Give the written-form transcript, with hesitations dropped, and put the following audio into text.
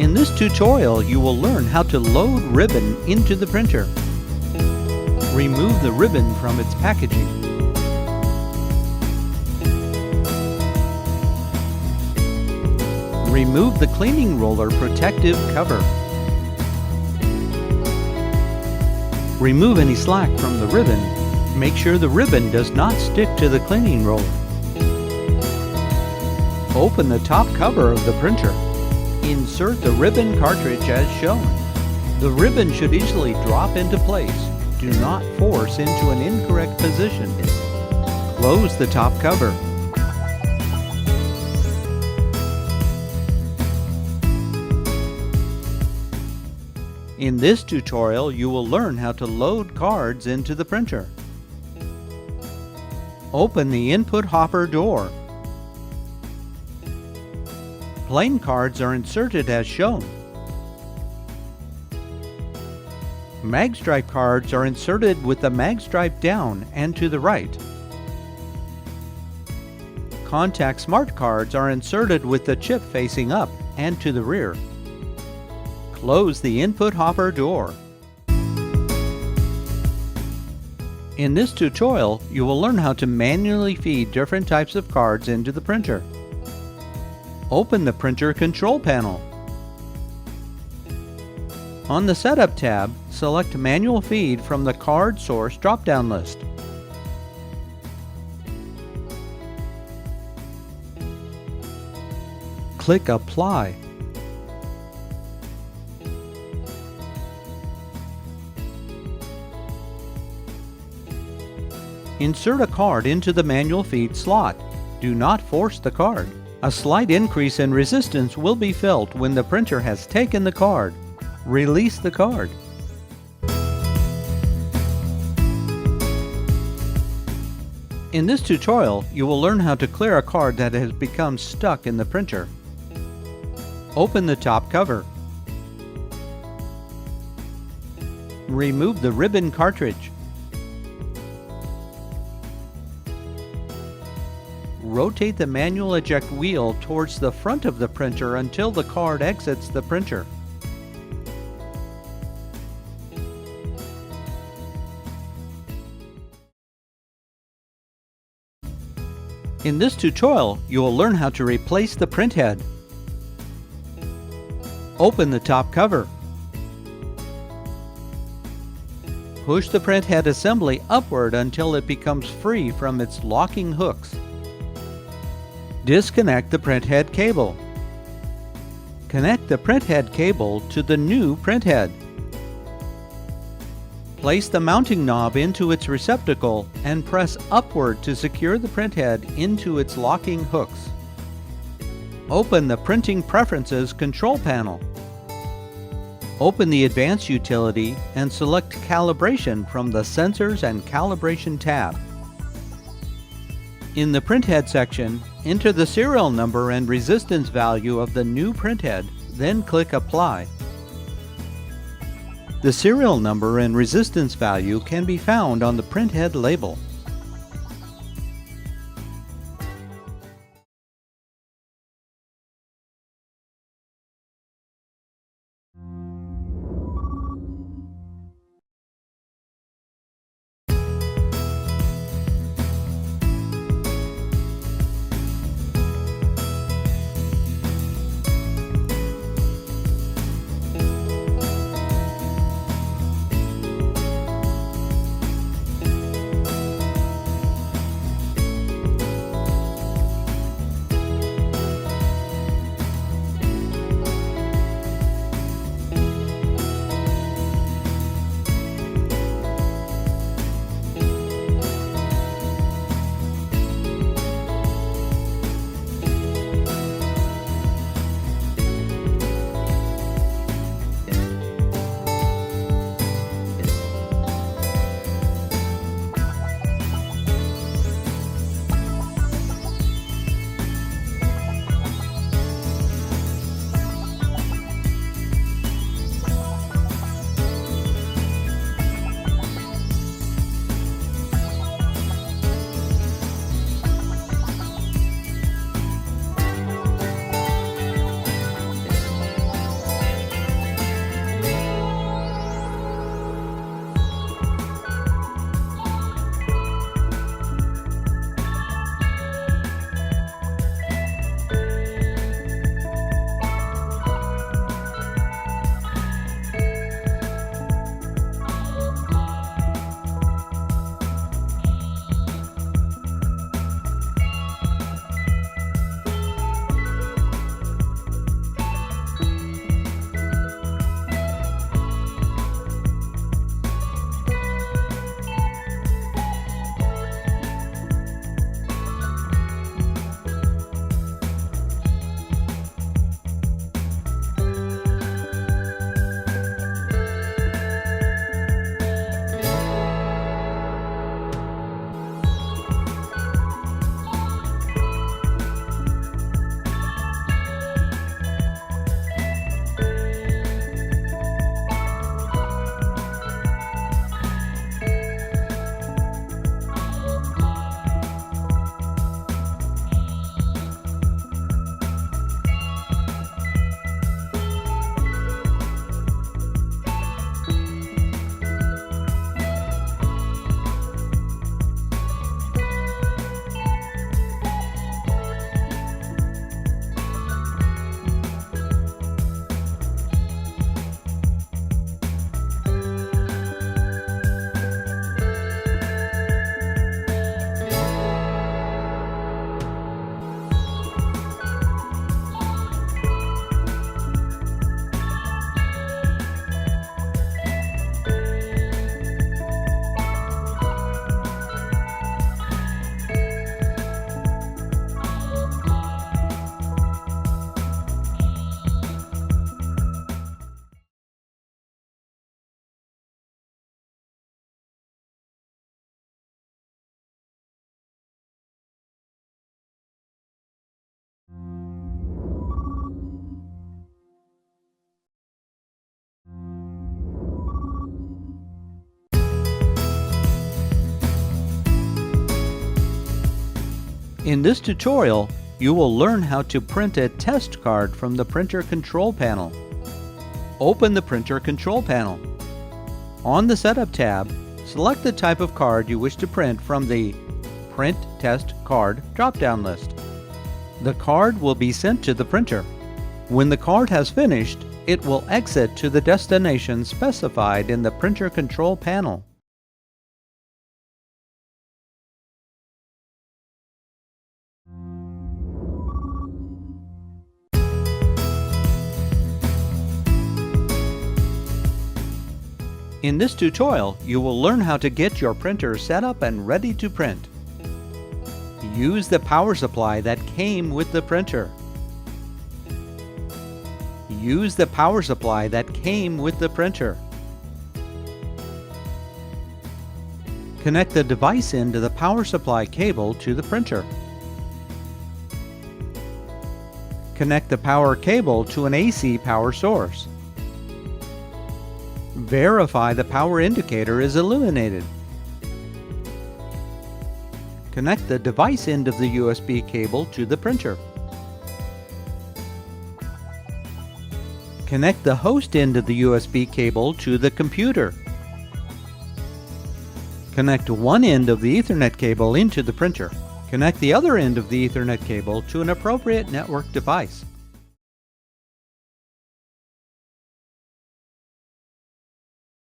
In this tutorial, you will learn how to load ribbon into the printer. Remove the ribbon from its packaging. Remove the cleaning roller protective cover. Remove any slack from the ribbon. Make sure the ribbon does not stick to the cleaning roller. Open the top cover of the printer. Insert the ribbon cartridge as shown. The ribbon should easily drop into place. Do not force into an incorrect position. Close the top cover. In this tutorial, you will learn how to load cards into the printer. Open the input hopper door. Plain cards are inserted as shown. Magstripe cards are inserted with the magstripe down and to the right. Contact Smart cards are inserted with the chip facing up and to the rear. Close the input hopper door. In this tutorial, you will learn how to manually feed different types of cards into the printer. Open the printer control panel. On the Setup tab, select Manual Feed from the Card Source drop-down list. Click Apply. Insert a card into the manual feed slot. Do not force the card. A slight increase in resistance will be felt when the printer has taken the card. Release the card. In this tutorial, you will learn how to clear a card that has become stuck in the printer. Open the top cover. Remove the ribbon cartridge. Rotate the manual eject wheel towards the front of the printer until the card exits the printer. In this tutorial, you will learn how to replace the print head. Open the top cover. Push the print head assembly upward until it becomes free from its locking hooks. Disconnect the printhead cable. Connect the printhead cable to the new printhead. Place the mounting knob into its receptacle and press upward to secure the printhead into its locking hooks. Open the Printing Preferences control panel. Open the Advanced utility and select Calibration from the Sensors and Calibration tab. In the printhead section, enter the serial number and resistance value of the new printhead, then click Apply. The serial number and resistance value can be found on the printhead label. In this tutorial, you will learn how to print a test card from the printer control panel. Open the printer control panel. On the Setup tab, select the type of card you wish to print from the Print Test Card drop-down list. The card will be sent to the printer. When the card has finished, it will exit to the destination specified in the printer control panel. In this tutorial, you will learn how to get your printer set up and ready to print. Use the power supply that came with the printer. Use the power supply that came with the printer. Connect the device end of the power supply cable to the printer. Connect the power cable to an AC power source. Verify the power indicator is illuminated. Connect the device end of the USB cable to the printer. Connect the host end of the USB cable to the computer. Connect one end of the Ethernet cable into the printer. Connect the other end of the Ethernet cable to an appropriate network device.